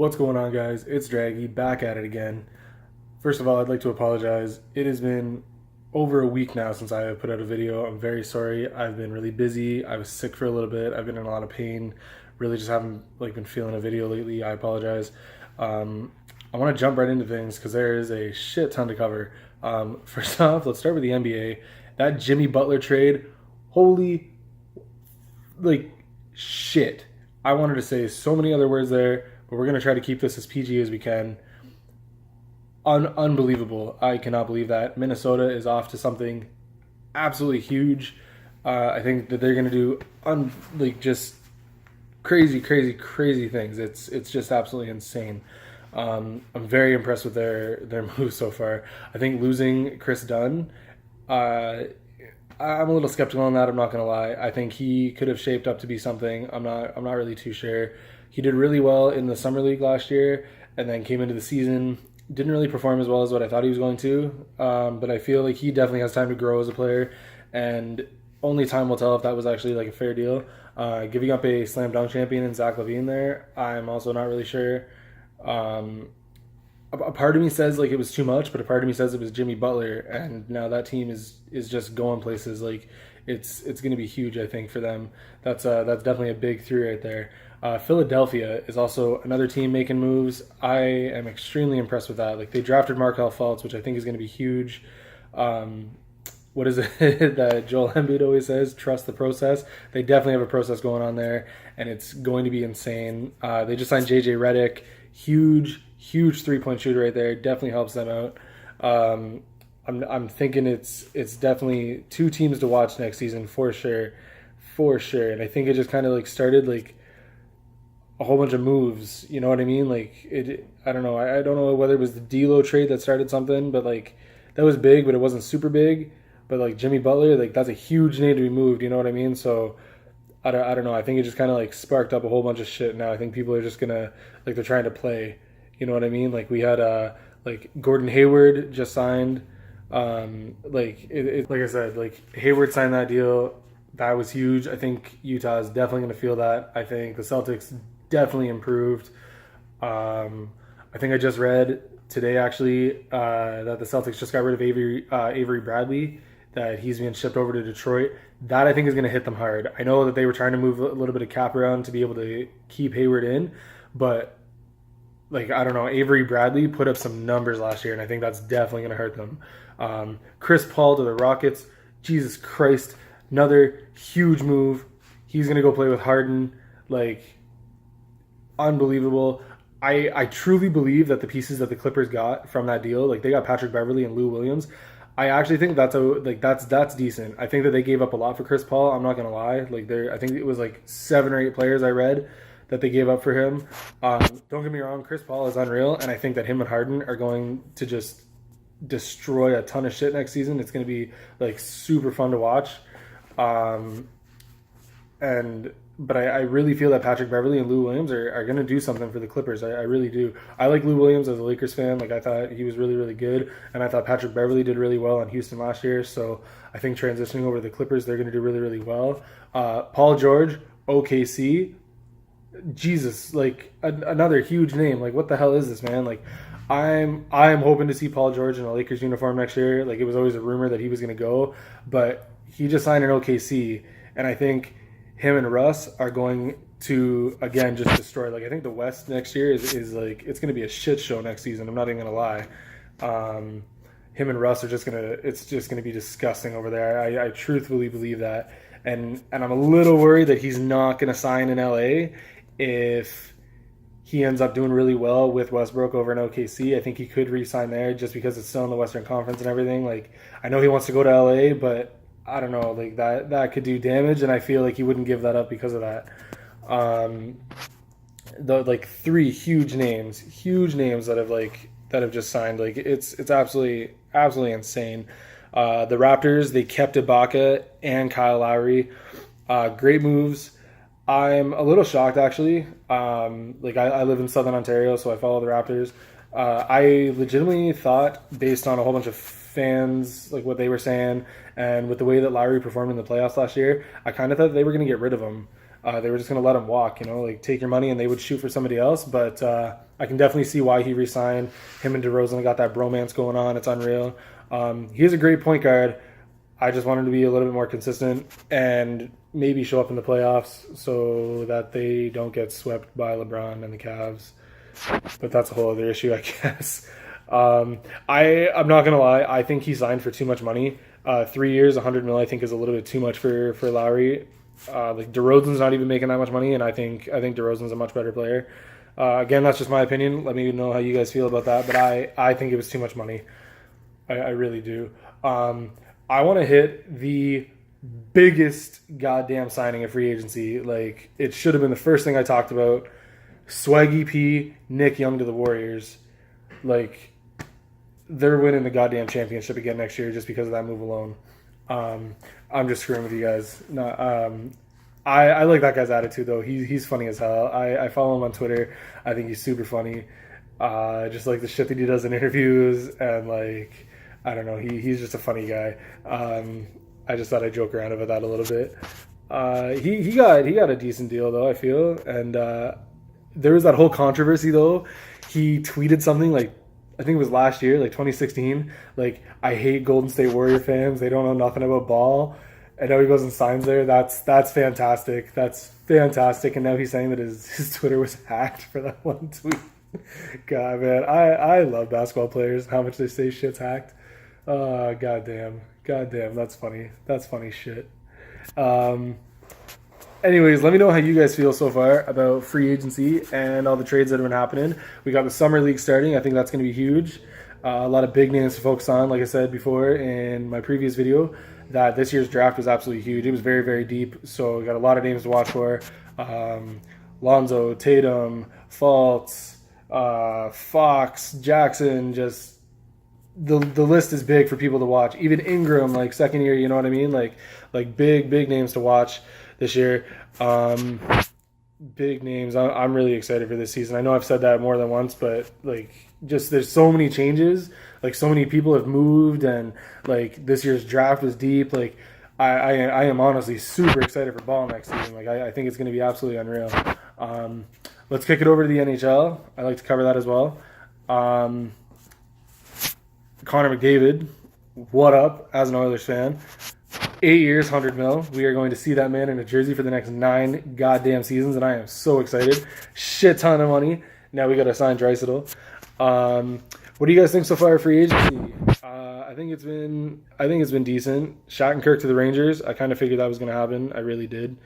What's going on, guys? It's Draggy, back at it again. First of all, I'd like to apologize. It has been over a week now since I have put out a video. I'm very sorry. I've been really busy. I was sick for a little bit. I've been in a lot of pain. Really just haven't been feeling a video lately. I apologize. I want to jump right into things because there is a shit ton to cover. First off, let's start with the NBA. That Jimmy Butler trade, holy shit. I wanted to say so many other words there, but we're going to try to keep this as PG as we can. Unbelievable. I cannot believe that. Minnesota is off to something absolutely huge. I think that they're going to do just crazy, crazy, crazy things. It's just absolutely insane. I'm very impressed with their moves so far. I think losing Chris Dunn, I'm a little skeptical on that. I'm not gonna lie. I think he could have shaped up to be something. I'm not really too sure. He did really well in the summer league last year, and then came into the season, didn't really perform as well as what I thought he was going to. But I feel like he definitely has time to grow as a player, and only time will tell if that was actually a fair deal. Giving up a slam dunk champion in Zach LaVine there, I'm also not really sure. A part of me says it was too much, but a part of me says it was Jimmy Butler, and now that team is just going places. It's going to be huge, I think, for them. That's definitely a big three right there. Philadelphia is also another team making moves. I am extremely impressed with that. They drafted Markelle Fultz, which I think is going to be huge. What is it that Joel Embiid always says? Trust the process. They definitely have a process going on there, and it's going to be insane. They just signed JJ Redick. Huge 3-point shooter right there. Definitely helps them out. I'm thinking it's definitely two teams to watch next season for sure. And I think it just kind of started a whole bunch of moves. You know what I mean? I don't know. I don't know whether it was the D'Lo trade that started something, but that was big, but it wasn't super big. But Jimmy Butler, that's a huge name to be moved. You know what I mean? So I don't know. I think it just kind of sparked up a whole bunch of shit. Now I think people are just gonna they're trying to play. You know what I mean? We had Gordon Hayward just signed. Like I said, Hayward signed that deal. That was huge. I think Utah is definitely going to feel that. I think the Celtics definitely improved. I think I just read today actually that the Celtics just got rid of Avery Bradley. That he's being shipped over to Detroit. That I think is going to hit them hard. I know that they were trying to move a little bit of cap around to be able to keep Hayward in, but I don't know. Avery Bradley put up some numbers last year, and I think that's definitely going to hurt them. Chris Paul to the Rockets. Jesus Christ, another huge move. He's going to go play with Harden. Unbelievable. I truly believe that the pieces that the Clippers got from that deal, they got Patrick Beverley and Lou Williams. I actually think that's decent. I think that they gave up a lot for Chris Paul. I'm not gonna lie. I think it was 7 or 8 players I read that they gave up for him. Don't get me wrong, Chris Paul is unreal, and I think that him and Harden are going to just destroy a ton of shit next season. It's going to be super fun to watch. But I really feel that Patrick Beverley and Lou Williams are going to do something for the Clippers. I really do. I like Lou Williams as a Lakers fan. I thought he was really, really good. And I thought Patrick Beverley did really well in Houston last year. So I think transitioning over to the Clippers, they're going to do really, really well. Paul George, OKC. Jesus, another huge name. What the hell is this, man? I'm hoping to see Paul George in a Lakers uniform next year. It was always a rumor that he was going to go. But he just signed an OKC. And I think him and Russ are going to again just destroy. I think the West next year is it's going to be a shit show next season. I'm not even going to lie. Him and Russ are it's just gonna be disgusting over there. I truthfully believe that, and I'm a little worried that he's not going to sign in LA if he ends up doing really well with Westbrook over in OKC. I think he could re-sign there just because it's still in the Western Conference and everything. I know he wants to go to LA, but I don't know, that could do damage, and I feel he wouldn't give that up because of that. The 3 huge names that have just signed. It's absolutely insane. The Raptors, they kept Ibaka and Kyle Lowry. Great moves. I'm a little shocked actually. I live in Southern Ontario, so I follow the Raptors. I legitimately thought, based on a whole bunch of fans, what they were saying, and with the way that Lowry performed in the playoffs last year, I kind of thought they were going to get rid of him. they were just going to let him walk, like take your money and they would shoot for somebody else. But I can definitely see why he resigned. Him and DeRozan got that bromance going on. It's unreal. He's a great point guard. I just want him to be a little bit more consistent and maybe show up in the playoffs so that they don't get swept by LeBron and the Cavs. But that's a whole other issue, I guess. I'm not gonna lie. I think he signed for too much money. 3 years, 100 mil. I think is a little bit too much for Lowry. Like DeRozan's not even making that much money, and I think DeRozan's a much better player. Again, that's just my opinion. Let me know how you guys feel about that. But I think it was too much money. I really do. I want to hit the biggest goddamn signing of free agency. Like, it should have been the first thing I talked about. Swaggy P, Nick Young to the Warriors. Like, they're winning the goddamn championship again next year just because of that move alone. I'm just screwing with you guys. No, I like that guy's attitude, though. He's funny as hell. I follow him on Twitter. I think he's super funny. Just like the shit that he does in interviews, and like, I don't know, he's just a funny guy. I just thought I'd joke around about that a little bit. He got a decent deal though, I feel, and there was that whole controversy though. He tweeted something like, I think it was last year, like 2016, like, I hate Golden State Warrior fans. They don't know nothing about ball. And now he goes and signs there. That's fantastic. That's fantastic. And now he's saying that his Twitter was hacked for that one tweet. God, man, I love basketball players. How much they say shit's hacked. Goddamn, that's funny. That's funny shit. Anyways, let me know how you guys feel so far about free agency and all the trades that have been happening. We got the summer league starting. I think that's going to be huge. A lot of big names to focus on. Like I said before in my previous video, that this year's draft was absolutely huge. It was very, very deep. So we got a lot of names to watch for. Lonzo, Tatum, Fultz, Fox, Jackson, just the list is big for people to watch. Even Ingram, like second year, you know what I mean? Like big names to watch this year. Big names. I'm really excited for this season. I know I've said that more than once, but like, just there's so many changes. Like, so many people have moved, and like this year's draft was deep. Like, I am honestly super excited for ball next season. Like, I think it's going to be absolutely unreal. Let's kick it over to the NHL. I like to cover that as well. Connor McDavid, what up as an Oilers fan? 8 years, 100 mil. We are going to see that man in a jersey for the next 9 goddamn seasons, and I am so excited. Shit ton of money. Now we got to sign Draisaitl. What do you guys think so far of free agency? I think it's been decent. Shattenkirk to the Rangers. I kind of figured that was going to happen. I really did.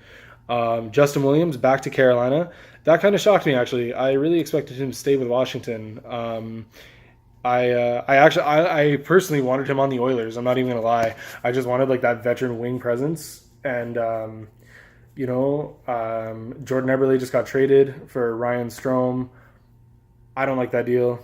Justin Williams back to Carolina. That kind of shocked me, actually. I really expected him to stay with Washington. I personally wanted him on the Oilers. I'm not even gonna lie. I just wanted like that veteran wing presence, and Jordan Eberle just got traded for Ryan Strome. I don't like that deal.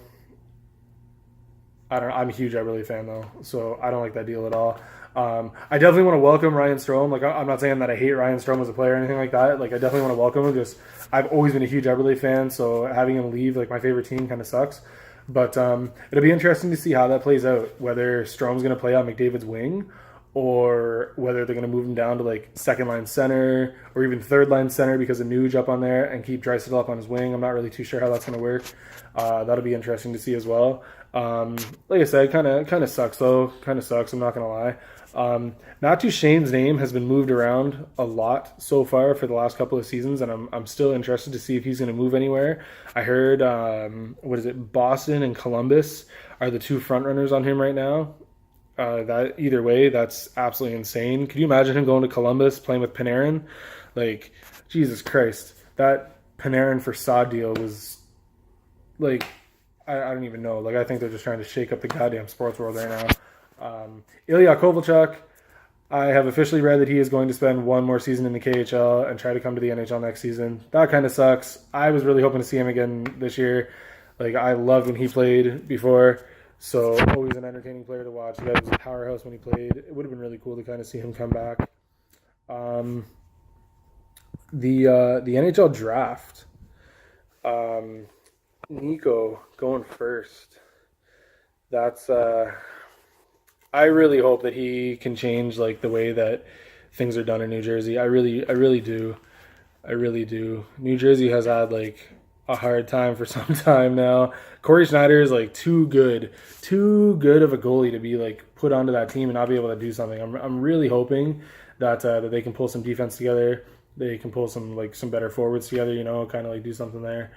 I'm a huge Eberle fan though, so I don't like that deal at all. I definitely want to welcome Ryan Strome. Like, I'm not saying that I hate Ryan Strome as a player or anything like that. Like, I definitely want to welcome him. Just, I've always been a huge Eberle fan, so having him leave like my favorite team kind of sucks. But it'll be interesting to see how that plays out, whether Strome's going to play on McDavid's wing, or whether they're going to move him down to like second line center or even third line center because of Nuge up on there, and keep Draisaitl up on his wing. I'm not really too sure how that's going to work. That'll be interesting to see as well. Like I said, kind of sucks though. Kind of sucks. I'm not going to lie. Matthew Shane's name has been moved around a lot so far for the last couple of seasons, and I'm still interested to see if he's going to move anywhere. I heard, Boston and Columbus are the two front runners on him right now. That either way, that's absolutely insane. Could you imagine him going to Columbus playing with Panarin? Like, Jesus Christ, that Panarin for Saad deal was like, I don't even know. Like, I think they're just trying to shake up the goddamn sports world right now. Ilya Kovalchuk, I have officially read that he is going to spend one more season in the KHL and try to come to the NHL next season. That kind of sucks. I was really hoping to see him again this year. Like, I loved when he played before, so always an entertaining player to watch. The guy was a powerhouse when he played. It would have been really cool to kind of see him come back. The NHL draft. Nico going first. That's I really hope that he can change like the way that things are done in New Jersey. I really do. I really do. New Jersey has had like a hard time for some time now. Corey Schneider is like too good of a goalie to be like put onto that team and not be able to do something. I'm really hoping that they can pull some defense together. They can pull some better forwards together. Kind of like do something there.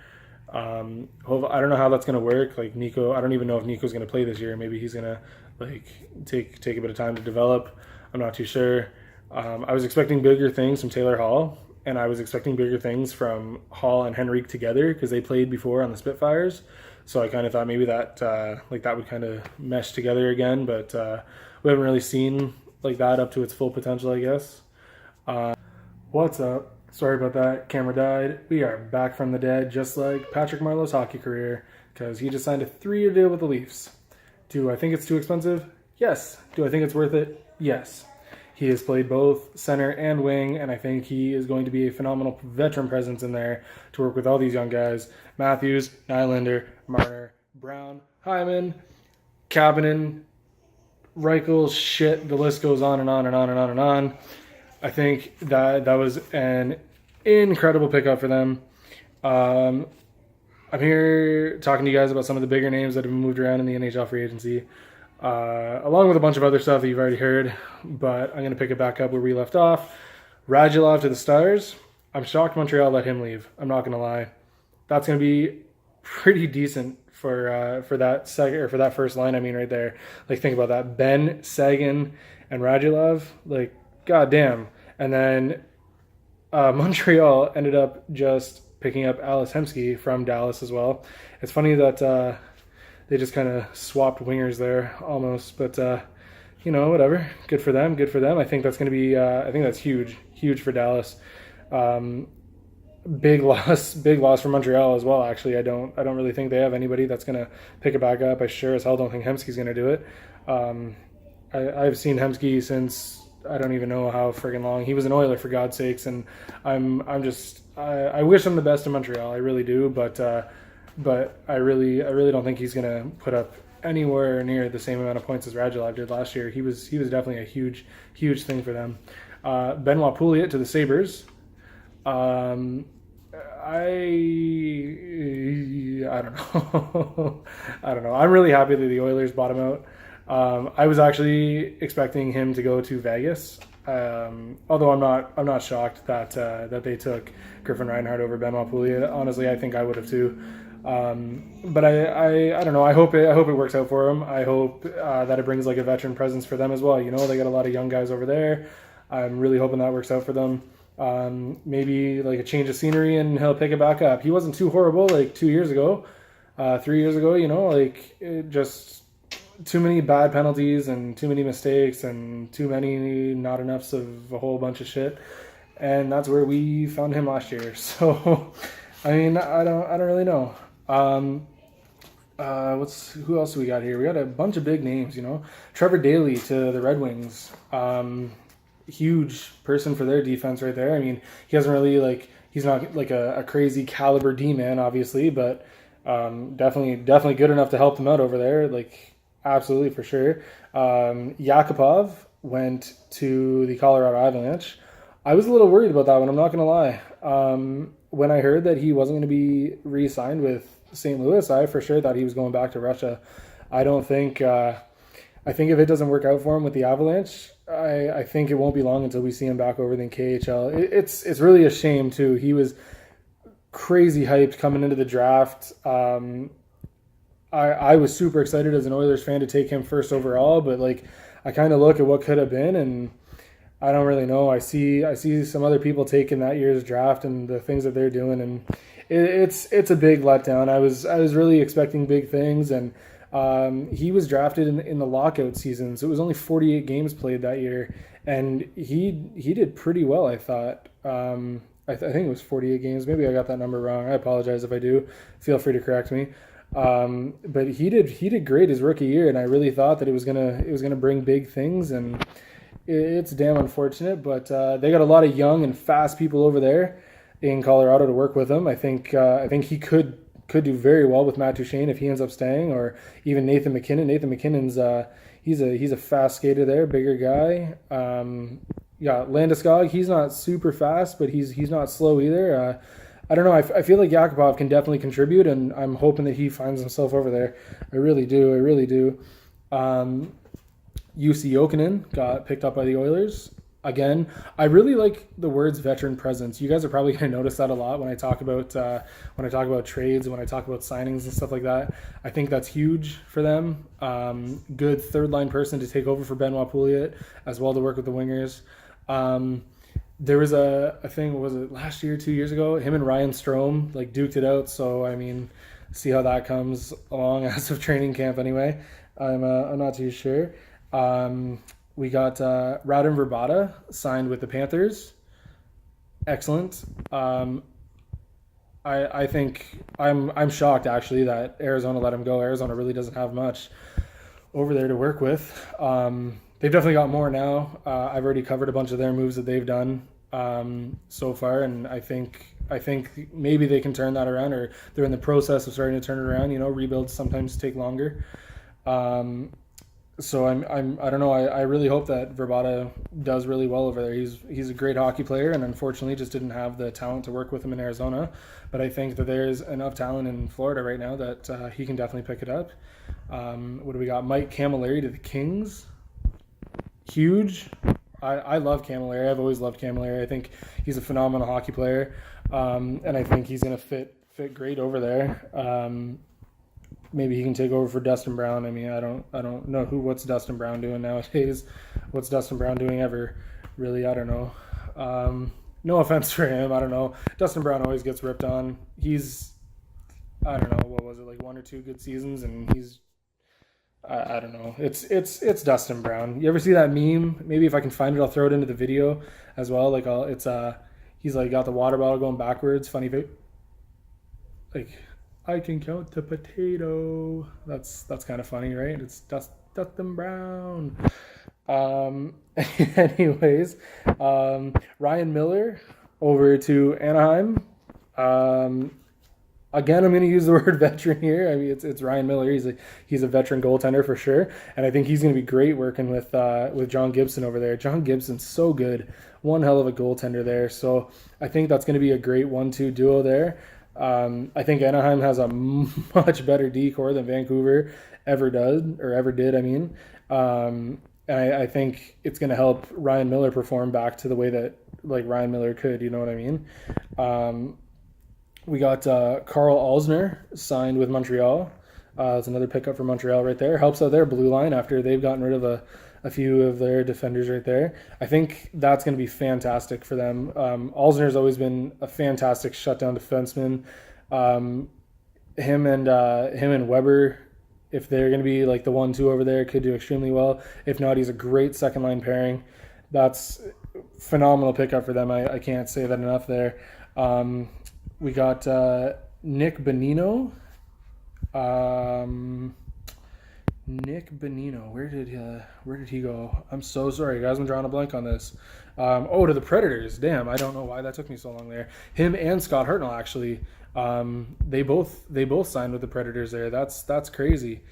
I don't know how that's gonna work. Like Nico, I don't even know if Nico's gonna play this year. Maybe he's gonna like take a bit of time to develop. I'm not too sure. I was expecting bigger things from Taylor Hall, and I was expecting bigger things from Hall and Henrique together because they played before on the Spitfires. So I kind of thought maybe that that would kind of mesh together again, but we haven't really seen like that up to its full potential, I guess. What's up? Sorry about that. Camera died. We are back from the dead, just like Patrick Marleau's hockey career, because he just signed a 3-year deal with the Leafs. Do I think it's too expensive? Yes. Do I think it's worth it? Yes. He has played both center and wing, and I think he is going to be a phenomenal veteran presence in there to work with all these young guys. Matthews, Nylander, Marner, Brown, Hyman, Kapanen, Reichel, shit, the list goes on and on and on and on and on. I think that was an incredible pickup for them. I'm here talking to you guys about some of the bigger names that have been moved around in the NHL free agency, along with a bunch of other stuff that you've already heard, but I'm going to pick it back up where we left off. Radulov to the Stars. I'm shocked Montreal let him leave. I'm not going to lie. That's going to be pretty decent for that second or for that first line. I mean, right there. Like, think about that: Ben, Sagan, and Radulov. Like, goddamn. And then Montreal ended up just picking up Ales Hemsky from Dallas as well. It's funny that they just kind of swapped wingers there almost, but whatever. Good for them. Good for them. I think that's going to be. I think that's huge for Dallas. Big loss for Montreal as well. Actually, I don't really think they have anybody that's going to pick it back up. I sure as hell don't think Hemsky's going to do it. I've seen Hemsky since I don't even know how friggin' long. He was an Oiler, for God's sakes, and I wish him the best in Montreal. I really do, but I really don't think he's going to put up anywhere near the same amount of points as Radulov did last year. He was definitely a huge thing for them. Benoit Pouliot to the Sabres. I don't know. I don't know. I'm really happy that the Oilers bought him out. I was actually expecting him to go to Vegas. Although I'm not shocked that they took Griffin Reinhart over Benoit Pouliot. Honestly, I think I would have too. But I don't know. I hope it works out for him. I hope that it brings like a veteran presence for them as well. They got a lot of young guys over there. I'm really hoping that works out for them. Maybe like a change of scenery and he'll pick it back up. He wasn't too horrible like 2 years ago, 3 years ago. Just too many bad penalties and too many mistakes and too many not enoughs of a whole bunch of shit. And that's where we found him last year. So, I mean, I don't really know. Who else do we got here? We got a bunch of big names, Trevor Daley to the Red Wings. Huge person for their defense right there. I mean, he hasn't really he's not like a crazy caliber D-man, obviously, but definitely good enough to help them out over there. Absolutely, for sure. Yakupov went to the Colorado Avalanche. I was a little worried about that one, I'm not going to lie. When I heard that he wasn't going to be re-signed with St. Louis, I for sure thought he was going back to Russia. I think if it doesn't work out for him with the Avalanche, I think it won't be long until we see him back over in KHL. It's really a shame, too. He was crazy hyped coming into the draft. I was super excited as an Oilers fan to take him first overall, but I kind of look at what could have been, and I don't really know. I see some other people taking that year's draft and the things that they're doing, and it's a big letdown. I was really expecting big things, and he was drafted in the lockout season, so it was only 48 games played that year, and he did pretty well, I thought. I think it was 48 games. Maybe I got that number wrong. I apologize if I do. Feel free to correct me. But he did great his rookie year, and I really thought that it was gonna bring big things, and it's damn unfortunate. But they got a lot of young and fast people over there in Colorado to work with him. I think he could do very well with Matt Duchene if he ends up staying, or even Nathan McKinnon. Nathan McKinnon's he's a fast skater there, bigger guy. Yeah, Landeskog, he's not super fast, but he's not slow either. I don't know. I feel like Yakupov can definitely contribute, and I'm hoping that he finds himself over there. I really do. I really do. Um, UC Jokinen got picked up by the Oilers. Again, I really like the words veteran presence. You guys are probably going to notice that a lot when I talk about trades and when I talk about signings and stuff like that. I think that's huge for them. Good third line person to take over for Benoit Pouliot as well to work with the wingers. Um, there was a thing, was it last year, 2 years ago? Him and Ryan Strome like duked it out. So I mean, see how that comes along as of training camp. Anyway, I'm not too sure. Um, we got Radim Verbata signed with the Panthers. Excellent. I think I'm shocked actually that Arizona let him go. Arizona really doesn't have much over there to work with. They've definitely got more now. I've already covered a bunch of their moves that they've done so far, and I think maybe they can turn that around, or they're in the process of starting to turn it around. You know, rebuilds sometimes take longer. Um, so I don't know. I really hope that Verbata does really well over there. He's a great hockey player, and unfortunately just didn't have the talent to work with him in Arizona. But I think that there's enough talent in Florida right now that he can definitely pick it up. What do we got? Mike Camilleri to the Kings. Huge. I love Camilleri. I've always loved Camilleri. I think he's a phenomenal hockey player, and I think he's going to fit great over there. Maybe he can take over for Dustin Brown. I mean, I don't know what's Dustin Brown doing nowadays. What's Dustin Brown doing ever? Really, I don't know. No offense for him. I don't know. Dustin Brown always gets ripped on. I don't know, what was it, like one or two good seasons, and I don't know. It's Dustin Brown. You ever see that meme? Maybe if I can find it, I'll throw it into the video as well. Like he's like got the water bottle going backwards. Funny, like I can count the potato. That's kind of funny, right? It's Dustin Brown. Um, anyways, Ryan Miller over to Anaheim. Um, Again, I'm going to use the word veteran here. I mean, it's Ryan Miller. He's a veteran goaltender for sure, and I think he's going to be great working with John Gibson over there. John Gibson's so good, one hell of a goaltender there. So I think that's going to be a great 1-2 duo there. I think Anaheim has a much better D core than Vancouver ever did. I mean, and I think it's going to help Ryan Miller perform back to the way that like Ryan Miller could. You know what I mean? We got Carl Alsner signed with Montreal. That's another pickup for Montreal right there. Helps out their blue line after they've gotten rid of a few of their defenders right there. I think that's going to be fantastic for them. Alsner's always been a fantastic shutdown defenseman. Him and Weber, if they're going to be like the 1-2 over there, could do extremely well. If not, he's a great second line pairing. That's phenomenal pickup for them. I can't say that enough there. We got Nick Bonino. Nick Bonino. Where did he go? I'm so sorry, guys. I'm drawing a blank on this. To the Predators. Damn, I don't know why that took me so long there. Him and Scott Hartnell actually. They both signed with the Predators there. That's crazy.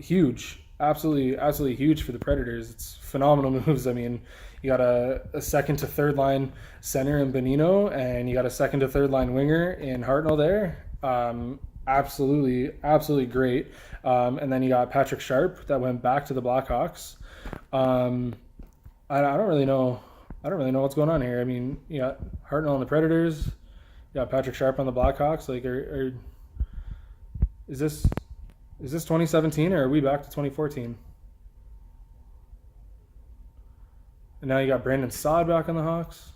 Huge. Absolutely huge for the Predators. It's phenomenal moves. I mean, you got a second to third line center in Bonino, and you got a second to third line winger in Hartnell there. Absolutely great. And then you got Patrick Sharp that went back to the Blackhawks. I don't really know. I don't really know what's going on here. I mean, you got Hartnell on the Predators. You got Patrick Sharp on the Blackhawks. Like, is this 2017 or are we back to 2014? And now you got Brandon Saad back on the Hawks.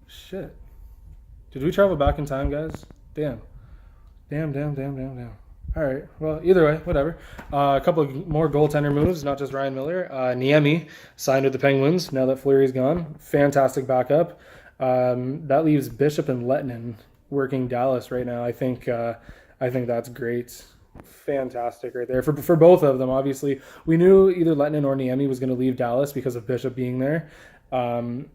Shit. Did we travel back in time, guys? Damn. All right. Well, either way, whatever. A couple of more goaltender moves, not just Ryan Miller. Niemi signed with the Penguins now that Fleury's gone. Fantastic backup. That leaves Bishop and Lettinen working Dallas right now. I think that's great. Fantastic right there for both of them. Obviously, we knew either Lettinen or Niemi was going to leave Dallas because of Bishop being there. And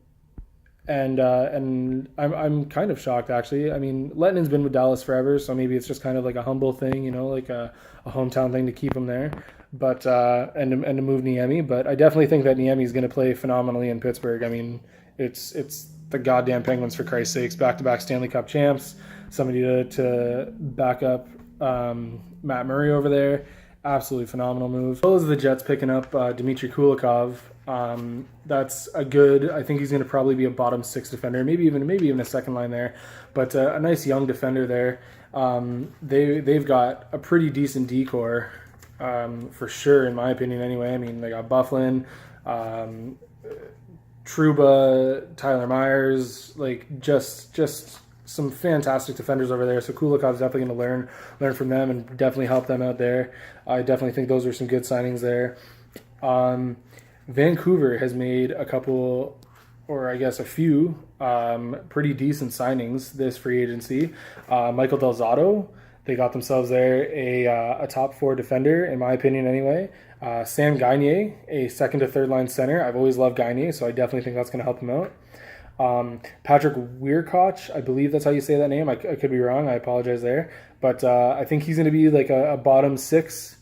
and I'm kind of shocked actually. I mean, Letton's been with Dallas forever, so maybe it's just kind of like a humble thing, you know, like a hometown thing to keep him there. But and to move Niemi, but I definitely think that Niemi is going to play phenomenally in Pittsburgh. I mean, it's the goddamn Penguins, for Christ's sakes, back-to-back Stanley Cup champs. Somebody to back up Matt Murray over there. Absolutely phenomenal move. As well as the Jets picking up Dmitry Kulikov. That's a good. I think he's going to probably be a bottom six defender, maybe even a second line there. But a nice young defender there. They've got a pretty decent decor. For sure, in my opinion, anyway. I mean, they got Bufflin, Trouba, Tyler Myers, like just some fantastic defenders over there. So Kulikov's definitely going to learn from them and definitely help them out there. I definitely think those are some good signings there. Vancouver has made a couple, or I guess a few, pretty decent signings this free agency. Michael Del Zotto. They got themselves there a top four defender, in my opinion anyway. Sam Gagner, a second to third line center. I've always loved Gagner, so I definitely think that's going to help him out. Patrick Wierkoch, I believe that's how you say that name. I could be wrong. I apologize there. But I think he's going to be like a bottom six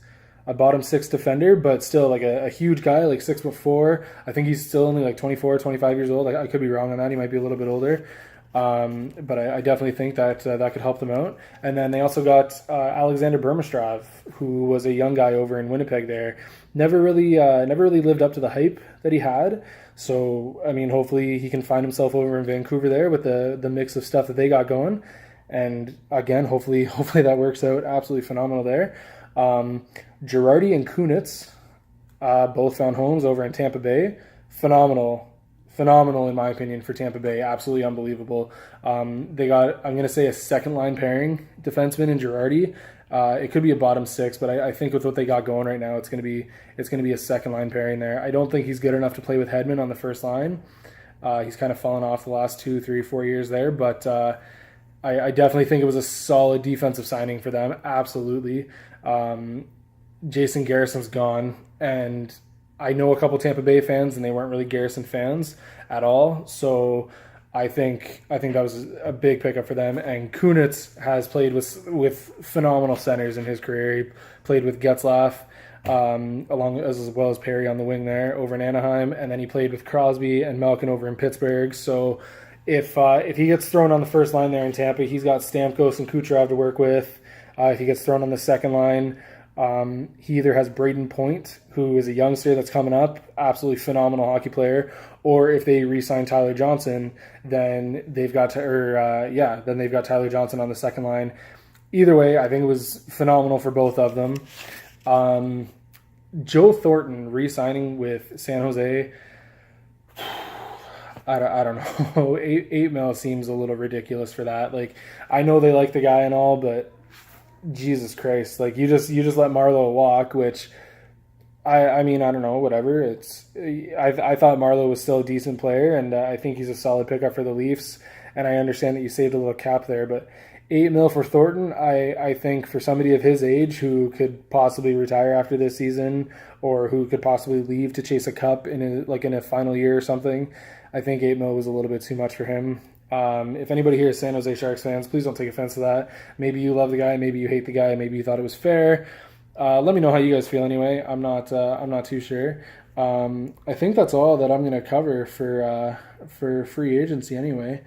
defender, but still like a huge guy, like 6'4". I think he's still only like 24, 25 years old. I could be wrong on that. He might be a little bit older. But I definitely think that that could help them out. And then they also got Alexander Burmistrov, who was a young guy over in Winnipeg there. Never really lived up to the hype that he had. So, I mean, hopefully he can find himself over in Vancouver there with the mix of stuff that they got going. And again, hopefully that works out absolutely phenomenal there. Girardi and Kunitz both found homes over in Tampa Bay. Phenomenal in my opinion for Tampa Bay. Absolutely unbelievable. They got, I'm going to say, a second line pairing defenseman in Girardi. It could be a bottom six, but I think with what they got going right now, it's going to be a second line pairing there. I don't think he's good enough to play with Hedman on the first line. He's kind of fallen off the last 2, 3, 4 years there, but I definitely think it was a solid defensive signing for them. Absolutely. Jason Garrison's gone, and I know a couple Tampa Bay fans, and they weren't really Garrison fans at all. So I think that was a big pickup for them. And Kunitz has played with phenomenal centers in his career. He played with Getzlaf, along as well as Perry on the wing there over in Anaheim, and then he played with Crosby and Malkin over in Pittsburgh. So if he gets thrown on the first line there in Tampa, he's got Stamkos and Kucherov to work with. If he gets thrown on the second line, he either has Braden Point, who is a youngster that's coming up, absolutely phenomenal hockey player, or if they re-sign Tyler Johnson, then they've got Tyler Johnson on the second line. Either way, I think it was phenomenal for both of them. Joe Thornton re-signing with San Jose. I don't know. $8 million seems a little ridiculous for that. Like, I know they like the guy and all, but Jesus Christ, like you just let Marleau walk, which I mean, I don't know, whatever. I thought Marleau was still a decent player, and I think he's a solid pickup for the Leafs. And I understand that you saved a little cap there, but $8 million for Thornton, I think for somebody of his age who could possibly retire after this season, or who could possibly leave to chase a cup in a final year or something, I think $8 million was a little bit too much for him. If anybody here is San Jose Sharks fans, please don't take offense to that. Maybe you love the guy, maybe you hate the guy, maybe you thought it was fair. Let me know how you guys feel anyway. I'm not too sure. I think that's all that I'm going to cover for free agency anyway.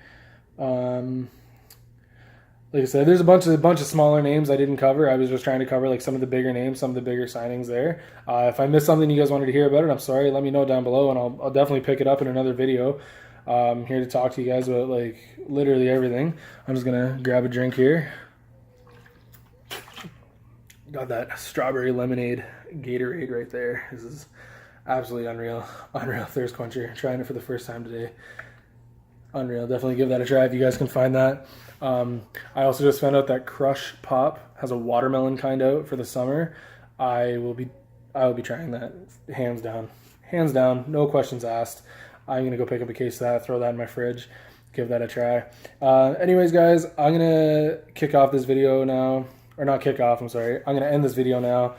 Like I said, there's a bunch of smaller names I didn't cover. I was just trying to cover like some of the bigger names, some of the bigger signings there. If I missed something you guys wanted to hear about it, I'm sorry. Let me know down below, and I'll definitely pick it up in another video. I'm here to talk to you guys about like literally everything. I'm just gonna grab a drink here. Got that strawberry lemonade Gatorade right there. This is absolutely unreal thirst quencher. Trying it for the first time today. Unreal. Definitely give that a try if you guys can find that. I also just found out that Crush Pop has a watermelon kind out for the summer. I will be trying that hands down, no questions asked. I'm going to go pick up a case of that, throw that in my fridge, give that a try. Anyways, guys, I'm going to kick off this video now. Or not kick off, I'm sorry. I'm going to end this video now.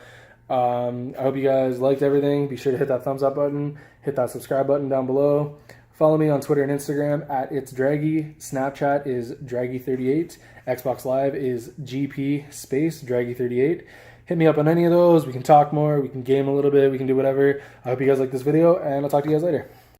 I hope you guys liked everything. Be sure to hit that thumbs up button. Hit that subscribe button down below. Follow me on Twitter and Instagram at itsDraggy. Snapchat is Draggy38. Xbox Live is GP space Draggy38. Hit me up on any of those. We can talk more. We can game a little bit. We can do whatever. I hope you guys like this video, and I'll talk to you guys later.